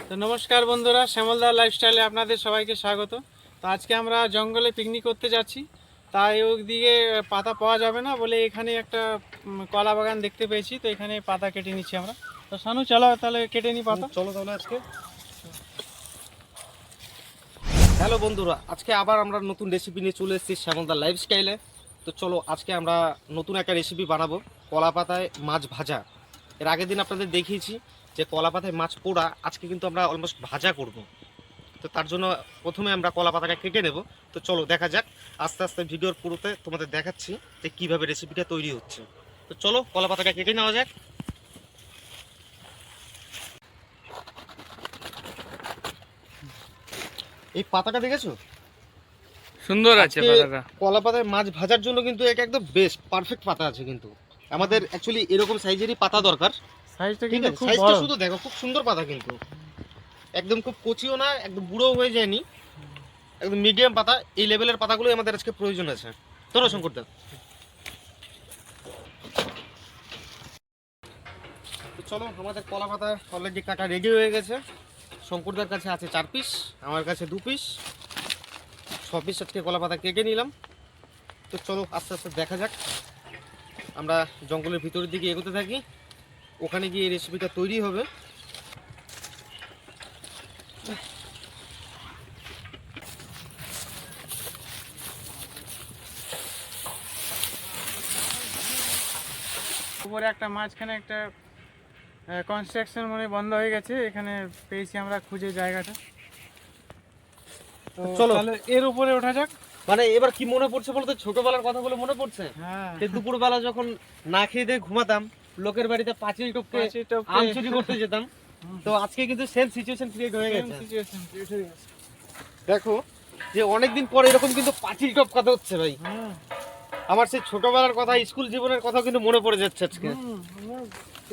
তো নমস্কার বন্ধুরা, শ্যামলদা লাইফস্টাইলে আপনাদের সবাইকে স্বাগত। তো আজকে আমরা জঙ্গলে পিকনিক করতে যাচ্ছি, তাই ওদিকে পাতা পাওয়া যাবে না বলে এখানে একটা কলা বাগান দেখতে পেয়েছি, তো এখানে পাতা কেটে নিচ্ছি আমরা। তো শানু চলো তাহলে কেটে নিই পাতা। চলো তাহলে আজকে। হ্যালো বন্ধুরা, আজকে আবার আমরা নতুন রেসিপি নিয়ে চলে এসেছি শ্যামলদা লাইফস্টাইলে। তো চলো আজকে আমরা নতুন একটা রেসিপি বানাবো, কলা পাতায় মাছ ভাজা। এর আগের দিন আপনাদের দেখিয়েছি যে কলা পাতায় মাছ পোড়া, আজকে কিন্তু আমরা অলমোস্ট ভাজা করব। তো তার জন্য প্রথমে আমরা কলা পাতাটা কেটে নেব। তো চলো দেখা যাক, আস্তে আস্তে ভিডিওর পুরোতে তোমাদের দেখাচ্ছি যে কীভাবে রেসিপিটা তৈরি হচ্ছে। তো চলো কলা পাতাটা কেটে নেওয়া যাক। এই পাতাটা দেখেছো, সুন্দর আছে পাতাটা। কলা পাতায় মাছ ভাজার জন্য কিন্তু এটা একদম বেস্ট পারফেক্ট পাতা আছে। কিন্তু আমাদের অ্যাকচুয়ালি এরকম সাইজেরই পাতা দরকার। সাইজটা ঠিক কিন্তু আছে, খুব সাইজটা বড়। শুধু দেখো, খুব সুন্দর পাতা, কিন্তু একদম খুব কচিও না, একদম বুড়োও হয়ে যায়নি, একদম মিডিয়াম পাতা। এই লেভেলের পাতাগুলোই আমাদের আজকে প্রয়োজন আছে। ধরো শঙ্করদা। তো চলো, আমাদের কলা পাতা অলরেডি কাটা রেডি হয়ে গেছে। শঙ্করদার কাছে আছে 4 পিস, আমার কাছে 2 পিস, 6 পিস আজকে কলা পাতা কেটে নিলাম। তো চলো আস্তে আস্তে দেখা যাক, আমরা জঙ্গলের ভিতরের দিকে এগোতে থাকি, ওখানে গিয়ে রেসিপিটা তৈরি হবে। উপরে একটা মাঝখানে একটা কনস্ট্রাকশন মনে হয় বন্ধ হয়ে গেছে, এখানে পেয়েছি আমরা খুঁজে জায়গাটা। তো চলো তাহলে এর উপরে ওঠা যাক। মানে এবার কি মনে পড়ছে বলতো, ছোটবেলার কথাগুলো মনে পড়ছে। হ্যাঁ, সে দুপুরবেলা যখন না খেয়ে দিয়ে ঘুমাতাম, লোকের বাড়িতে পাঁচিল টপকে আম চুরি করতে যেতাম। তো আজকে কিন্তু সেম সিচুয়েশন ক্রিয়েট হয়ে গেছে। দেখো যে অনেকদিন পরে এরকম কিন্তু পাঁচিল টপকাতে হচ্ছে ভাই। আমার সেই ছোটবেলার কথা, স্কুল জীবনের কথা কিন্তু মনে পড়ে যাচ্ছে আজকে।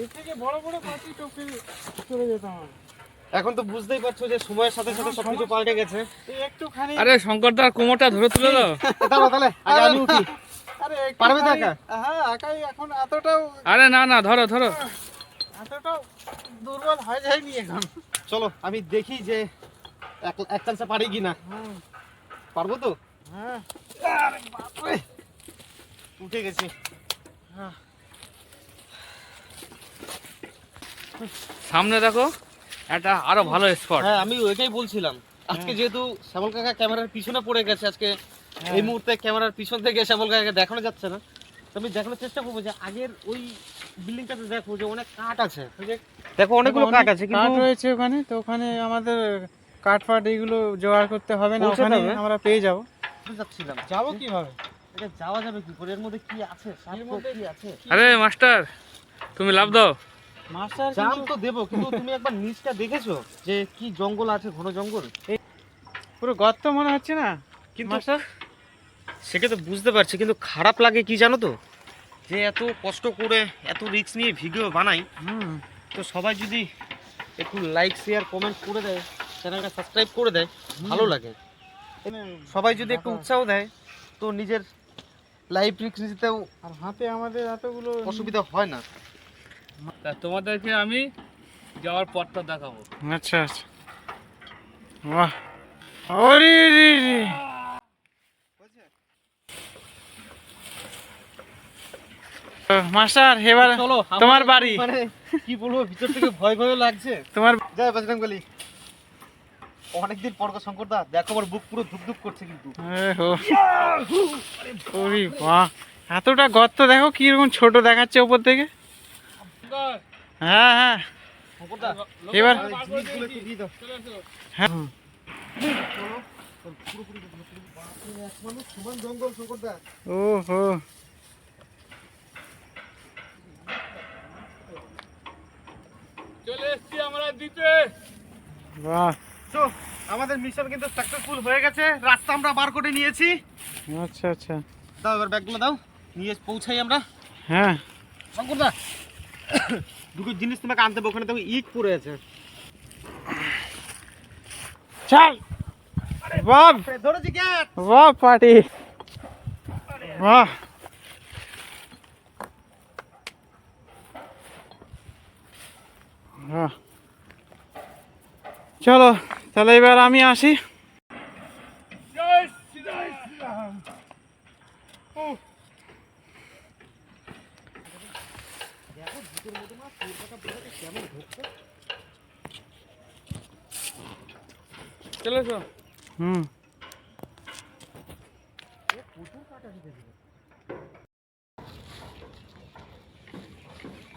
এর থেকে বড় বড় পাখি টপকে চলে যেতাম। এখন তো বুঝতেই পারছো যে সময়ের সাথে সাথে সবকিছু পাল্টে গেছে। একটুখানি আরে শঙ্করদা কোমরটা ধরে তুলে দাও। দাঁড়াও তাহলে, আগে আমি উঠি। আরে পারবে তো একা? হ্যাঁ, একাই এখন এতটাও আরে না না, ধরো ধরো। এতটাও দুর্বল হয়ে যায়নি এখন। চলো আমি দেখি যে এক চান্সে পারি কিনা। পারবো তো? হ্যাঁ, আরে বাপরে, উঠে গেছি। সামনে দেখো একটা আরো ভালো স্পট। হ্যাঁ, আমি ওইটাই বলছিলাম। আজকে যেহেতু শ্যামল কাকা ক্যামেরার পিছনে পড়ে গেছে, আজকে এই মুহূর্তে ক্যামেরার পিছন থেকে শ্যামল কাকাকে দেখানো যাচ্ছে না। তো আমি দেখানোর চেষ্টা করবো যে আগের ওই বিল্ডিংটাতে দেখো যে অনেক কাঠ আছে। দেখো অনেকগুলো কাঠ আছে, কাঠ কিন্তু রয়েছে ওখানে। তো ওখানে আমাদের কাঠ ফাট এগুলো জোগাড় করতে হবে না, পৌঁছাতে ওখানে হবে? আমরা পেয়ে যাবো। যাচ্ছিলাম। যাবো কিভাবে? এটা যাওয়া যাবে কি করে? এর মধ্যে কি আছে? এর মধ্যে কি আছে? আরে মাস্টার, তুমি লাভ দাও। মাস্টার জাম তো দেবো, কিন্তু তুমি একবার নিচটা দেখেছো যে কি জঙ্গল আছে, ঘন জঙ্গল। পুরো গর্ত মনে হচ্ছে না কিন্তু মাস্টার? সেটা তো বুঝতে পারছি, কিন্তু খারাপ লাগে কি জানো তো, যে এত কষ্ট করে এত রিস্ক নিয়ে ভিডিও বানাই, তো সবাই যদি একটু লাইক শেয়ার কমেন্ট করে দেয়, চ্যানেলটা সাবস্ক্রাইব করে দেয়, ভালো লাগে। সবাই যদি একটু উৎসাহ দেয়, তো নিজের লাইফ রিস্ক নিতেও আর হাতে আমাদের এতগুলো অসুবিধা হয় না। তা তোমাদেরকে আমি যাওয়ার পথটা দেখাবো। আচ্ছা আচ্ছা, বাহ, ওরে রে রে। মাস্টার এবার চলো, তোমার বাড়ি। মানে কি বলবো, ভিতর থেকে ভয় ভয় লাগছে। তোমার জয় বজরংবলী। অনেকদিন পর শঙ্করদা, দেখো আমার বুক পুরো ধুকধুক করছে কিন্তু। ওরে বাহ, এতটা গর্ত দেখো কিরকম ছোট দেখাচ্ছে উপর থেকে। হ্যাঁ হ্যাঁ, শঙ্করদা এবার জিনিসগুলো একটু দিয়ে দাও। হ্যাঁ, সমান জঙ্গল শঙ্করদা। ও হো, চলে এসছি আমরা দ্বীপে। বাহ, তো আমাদের মিশন কিন্তু সাকসেসফুল হয়ে গেছে, রাস্তা আমরা বার করে নিয়েছি। আচ্ছা আচ্ছা, দাও এবার ব্যাগগুলো দাও, নিয়ে পৌঁছাই আমরা। হ্যাঁ শঙ্করদা দুটো জিনিস তোমাকে আনতে হবে, ওখানে তো ইট পড়ে আছে। চল, বাহ ধরেছি ক্যাট। বাহ পার্টি, বাহ, বাহ, চলো তাহলে এবার আমি আসি। চলো তো। হুম।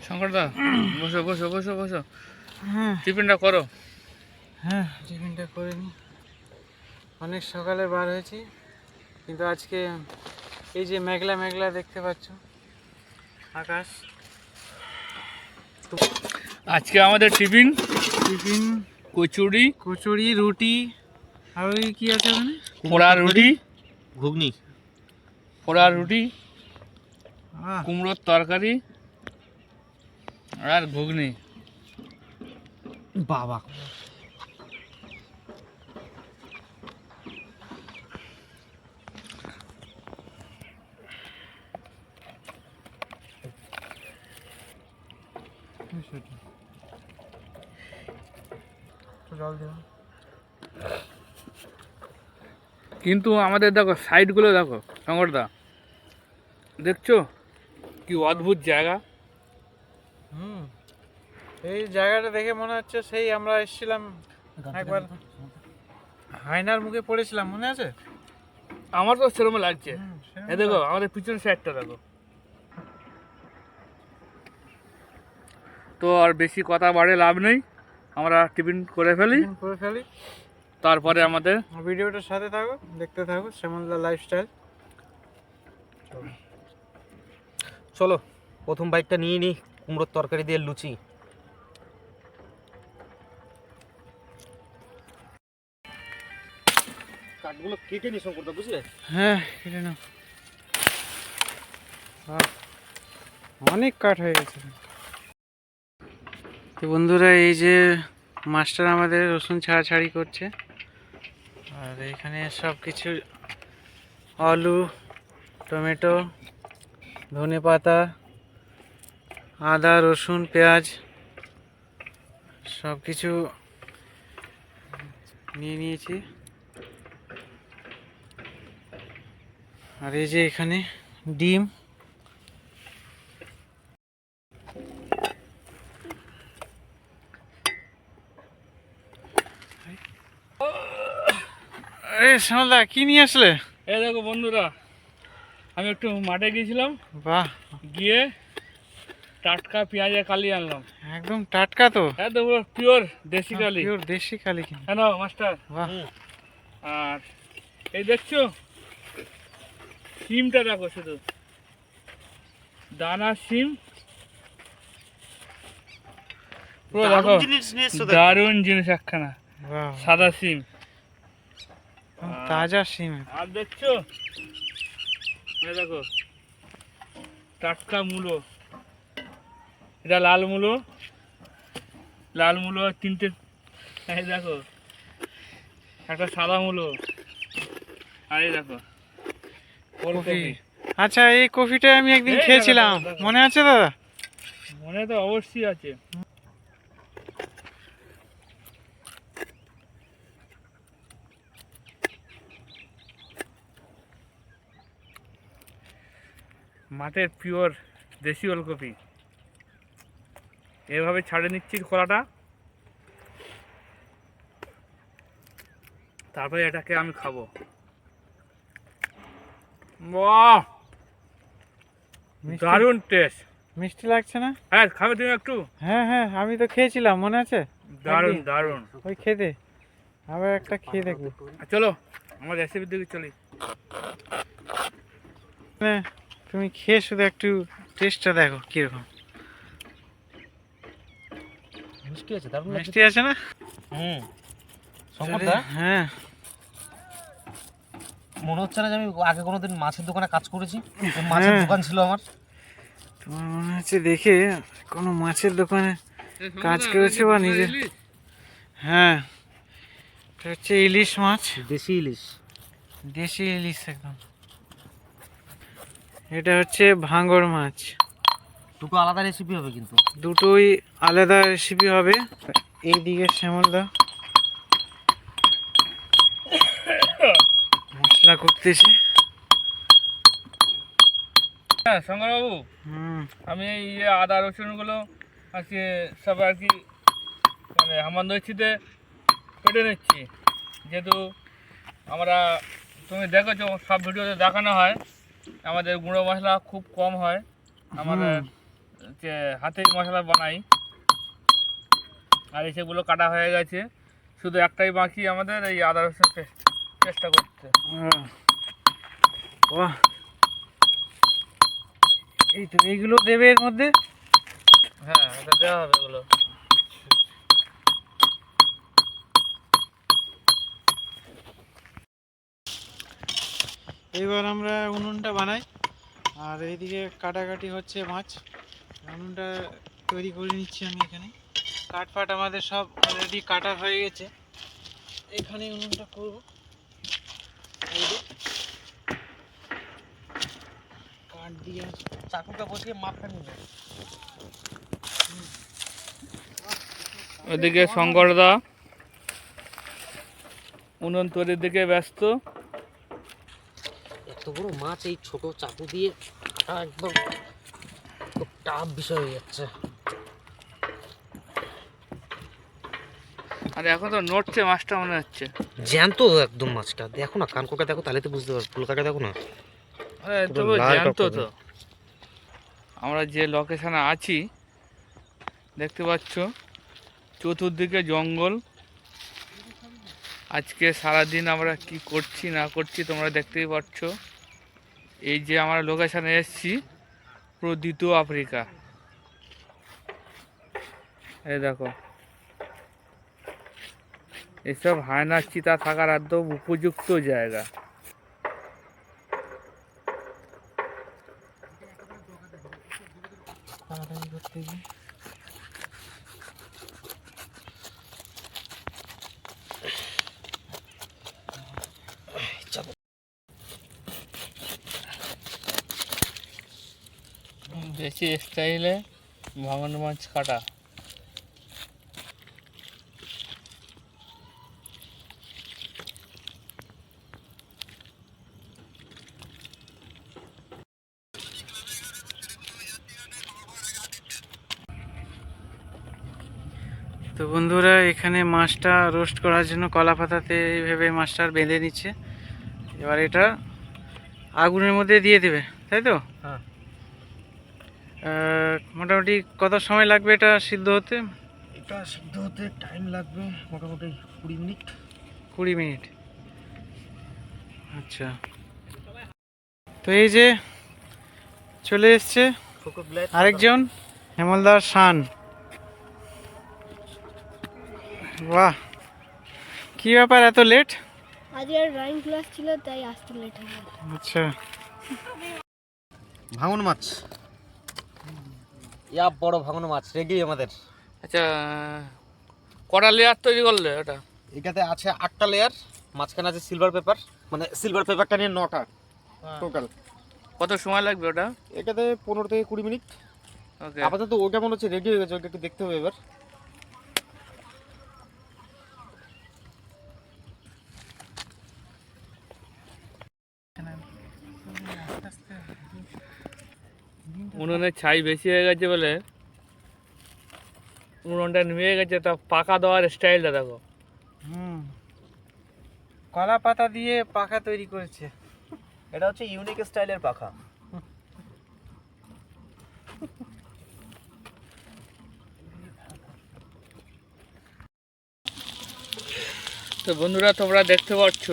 শঙ্করদা বসো বসো বসো বসো, হ্যাঁ টিফিনটা করো। হ্যাঁ টিফিনটা করে নি। অনেক সকালে বার হয়েছি, কিন্তু আজকে এই যে মেঘলা মেঘলা দেখতে পাচ্ছ আকাশ। আজকে আমাদের টিফিন টিফিন কচুরি, কচুরি, রুটি, আর ওই কি আছে ওখানে? পোড়া রুটি, ঘুগনি। পোড়া রুটি, আহ, কুমড়োর তরকারি আর ঘুগনি। বাবা, জল দেবো। কিন্তু আমাদের দেখো সাইডগুলো দেখো শঙ্করদা, দেখছো কি অদ্ভুত জায়গা। হুম, এই জায়গাটা দেখে মনে হচ্ছে সেই আমরা এসেছিলাম একবার, হায়নার মুখে পড়েছিলাম, মনে আছে? আমার তো সেরকম লাগছে। হুম, সেরকম এ দেখো তো। আমাদের পিছন সাইডটা দেখো। তো আর বেশি কথা বাড়ে লাভ নেই, আমরা টিফিন করে ফেলি, টিফিন করে ফেলি। তারপরে আমাদের ভিডিওটার সাথে থাকো, দেখতে থাকো শ্যামলদা লাইফস্টাইল। চলো প্রথম বাইকটা নিয়ে নিই, কুমড়োর তরকারি দিয়ে লুচি। কাঠগুলো কেটে নি শঙ্করদা, বুঝলে? হ্যাঁ কেটে নাও। বাহ, অনেক কাঠ হয়ে গেছে। তো বন্ধুরা, এই যে মাস্টার আমাদের রসুন ছাড়াছাড়ি করছে, আর এখানে সব কিছু আলু, টমেটো, ধনেপাতা, আদা, রসুন, পেঁয়াজ সব কিছু নিয়ে নিয়েছি। আর এই যে এখানে ডিম, এই শ্যামলদা কি নিয়ে আসলে? এই দেখো বন্ধুরা, আমি একটু মাঠে গিয়েছিলাম, বাহ, গিয়ে টাটকা পেঁয়াজের কালি আনলাম। একদম টাটকা তো, একদম পিওর দেশি কালি। পিওর দেশি কালি কিনা। কেন মাস্টার? বাহ, আর এই দেখছো সিমটা দেখো, শুধু দানা সিম, পুরো দেখো দারুণ জিনিস নিয়ে এসছো দেখো। দারুণ জিনিস একখানা, বাহ, সাদা সিম। তাজা সিম। আর দেখছো এই দেখো টাটকা মূলো, এটা লাল মূলো, লাল মূলো তিনটে, এই দেখো একটা সাদা মূলো, আর এই দেখো কফি। ওলকপি। আচ্ছা, এই কফিটা আমি একদিন এই দেখো, খেয়েছিলাম, দেখো, দেখো। মনে আছে দাদা? মনে তো অবশ্যই আছে। মাঠের পিওর দেশি ওলকপি, এভাবে ছাড়ে নিচ্ছি খোলাটা, তারপরে এটাকে আমি খাবো। বাহ, মিষ্টি- দারুণ টেস্ট। মিষ্টি লাগছে না? হ্যাঁ খাবে তুমি একটু? হ্যাঁ হ্যাঁ, আমি তো খেয়েছিলাম, মনে আছে? দারুণ একদিন। দারুণ। ওই খেতে আবার একটা খেয়ে দেখবো। চলো আমার রেসিপির দিকে চলি। হ্যাঁ, তুমি খেয়ে শুধু একটু টেস্টটা দেখো কিরকম মিষ্টি আছে, দারুণ লাগছে। মিষ্টি আছে না? হুম শঙ্করদা, হ্যাঁ, মনে হচ্ছে না যে আমি আগে কোনোদিন মাছের দোকানে কাজ করেছি। এই মাছের দোকান ছিল আমার। তোমার মনে হচ্ছে দেখে কোনো মাছের দোকানে কাজ করেছে বা নিজে। হ্যাঁ, এটা হচ্ছে ইলিশ মাছ, দেশি ইলিশ। দেশি ইলিশ একদম। এটা হচ্ছে ভাঙর মাছ। দুটো আলাদা রেসিপি হবে কিন্তু। দুটোই আলাদা রেসিপি হবে। এইদিকে শ্যামলদা মশলা করতেছে। হ্যাঁ শঙ্করবাবু, হুম। আমি এই যে আদা রসুনগুলো আজকে সব আর কি মানে হামানদস্তিতে কেটে নিচ্ছি। যেহেতু আমরা, তুমি দেখেছো সব ভিডিওতে দেখানো হয় আমাদের গুঁড়ো মশলা খুব কম হয়, আমাদের যে হাতের মশলা বানাই। আর সেগুলো কাটা হয়ে গেছে, শুধু একটাই বাকি আমাদের এই আদা রসুন পেস্টটা করতে। বাহ, এই তো এইগুলো দেবে এর মধ্যে। হ্যাঁ, এটা দেওয়া হবে এগুলো। এবার আমরা উনুনটা বানাই, আর এইদিকে কাটাকাটি হচ্ছে মাছ। উনুনটা তৈরি করে নিচ্ছি আমি এখানে। কাঠ ফাট আমাদের সব অলরেডি কাটা হয়ে গেছে, এখানে উনুনটা করবো। এই যে কাঠ দিয়ে চাকুটা বসিয়ে মাপটা নিয়ে ওদিকে শঙ্করদা উনুন তৈরির দিকে ব্যস্ত। এত বড় মাছ এই ছোট চাকু দিয়ে কাটা একদম খুব টাফ বিষয় হয়ে যাচ্ছে। আর এখন তো নড়ছে মাছটা মনে হচ্ছে। জ্যান্ত একদম মাছটা, দেখো না কানকোটা দেখো, তাহলে তো বুঝতে পারবো। ফুলকাটা দেখো না, পুরো তবে লাল জ্যান্ত টকটকে। তো। আমরা যে লোকেশনে আছি দেখতে পাচ্ছ চতুর্দিকে জঙ্গল। আজকে সারাদিন আমরা কি করছি না করছি তোমরা দেখতেই পাচ্ছ। এই যে আমরা লোকেশনে এসেছি পুরো দ্বিতীয় আফ্রিকা। এই দেখো, এসব হায়না চিতা থাকার একদম উপযুক্ত জায়গা। তাড়াতাড়ি করতে গিয়ে দেশি স্টাইলে ভাঙন মাছ কাটা। তো বন্ধুরা, এখানে মাছটা রোস্ট করার জন্য কলা পাতাতে এইভাবে মাছটা বেঁধে নিচ্ছে। এবার এটা আগুনের মধ্যে দিয়ে দেবে, তাই তো? হ্যাঁ। মোটামুটি কত সময় লাগবে এটা সিদ্ধ হতে? এটা সিদ্ধ হতে টাইম লাগবে মোটামুটি 20 মিনিট। 20 মিনিট, আচ্ছা। তো এই যে চলে এসছে আরেকজন, হেমলদার শান। বাহ, কি ব্যাপার এত লেট? আজকে ড্রয়িং ক্লাস ছিল তাই আসতে লেট হয়ে গেল। আচ্ছা, ভাঙন মাছ, ইয়া বড় ভাঙন মাছ রেডি আমাদের। আচ্ছা, কটা লেয়ার তৈরি করলে ওটা? এটাতে আছে 8টা লেয়ার, মাঝখানে আছে সিলভার পেপার, মানে সিলভার পেপারটা নিয়ে 9টা টোটাল। কত সময় লাগবে ওটা? এটাতে 15 থেকে 20 মিনিট। ওকে, আপাতত ওটা মনে হচ্ছে রেডি হয়ে গেছে, ওটা একটু দেখতে হবে এবার। উনুনের ছাই বেশি হয়ে গেছে বলে উনুনটা নিয়ে গেছে। তা পাকা দেওয়ার স্টাইলটা দেখো। কলা পাতা দিয়ে পাখা তৈরি করেছে। এটা হচ্ছে ইউনিক স্টাইলের পাখা। তো বন্ধুরা, তোমরা দেখতে পাচ্ছ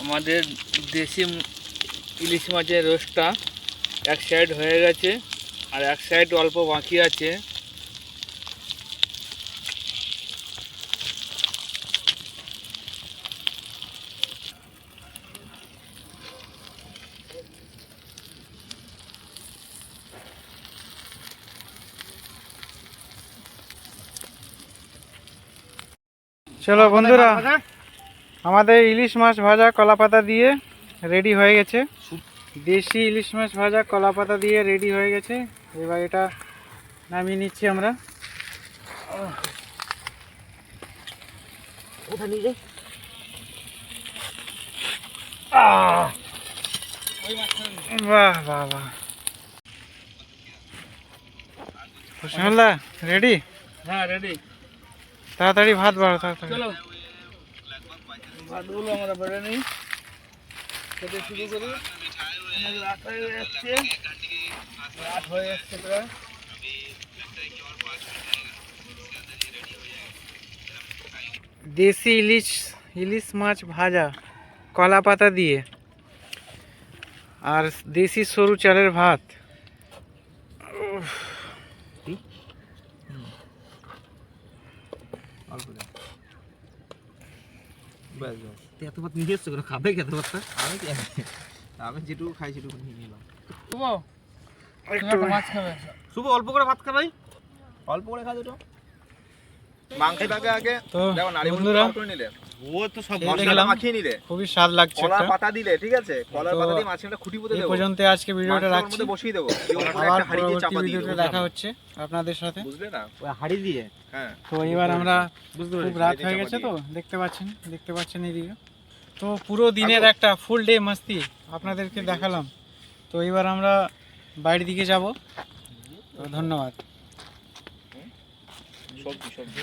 আমাদের দেশি ইলিশ মাছের রোস্টটা এক সাইড হয়ে গেছে, আর এক সাইড অল্প বাকি আছে। চলো বন্ধুরা, আমাদের ইলিশ মাছ ভাজা কলা পাতা দিয়ে রেডি হয়ে গেছে। দেশি ইলিশ মাছ ভাজা কলা পাতা দিয়ে রেডি হয়ে গেছে। এবার এটা নামিয়ে নিচ্ছি আমরা। ওটা নিয়ে যাই। বাহ বাহ বাহ, শ্যামলদা রেডি? হ্যাঁ রেডি, তাড়াতাড়ি ভাত বাড়ো, তাড়াতাড়ি। চলো ভাতগুলো আমরা বেড়ে নিই, খেতে শুরু করি। অনেক রাত হয়ে যাচ্ছে, রাত হয়ে যাচ্ছে প্রায়। দেশি ইলিশ, ইলিশ মাছ ভাজা কলা পাতা দিয়ে, আর দেশি সরু চালের ভাত। উফ, এত ভাত নিয়ে এসছো কেন? খাবে কি এত ভাতটা? আমি যেটুকু খাই সেটুকু নিয়ে নিলাম। শুভ, একটু তুমি একটা মাছ খাবে? শুভ অল্প করে ভাত খাবাই। অল্প করে খা দুটো মাংসটাকে আগে তো দেখো নাড়ি বন্ধুরা, করে নিলে, ও তো সব এই মশলাটা দেখলাম মাখিয়ে নিলে, খুবই স্বাদ লাগছে কলার একটা। পাতা দিলে, ঠিক আছে, কলার তো পাতা দিয়ে মাছটা খুঁটি পুঁতে এই দেবো, পর্যন্ত আজকে ভিডিওটা মাছটা ওর রাখছি, মধ্যে বসিয়ে দেবো, দিয়ে ওর উপরে আবার একটা হাঁড়ি দিয়ে পরবর্তী চাপা দিয়ে ভিডিওতে দেবো, দেখা হচ্ছে আপনাদের সাথে। বুঝলে না? ওই হাঁড়ি দিয়ে। হ্যাঁ, তো এবার আমরা, বুঝতে খুব পেরেছি। রাত এই হয়ে চাপা গেছে দিয়ে। তো দেখতে পাচ্ছেন এইদিকে। তো পুরো দিনের একটা ফুল ডে মাস্তি আপনাদেরকে দেখালাম। তো এবার আমরা বাইরের দিকে যাব। তো ধন্যবাদ। সবজি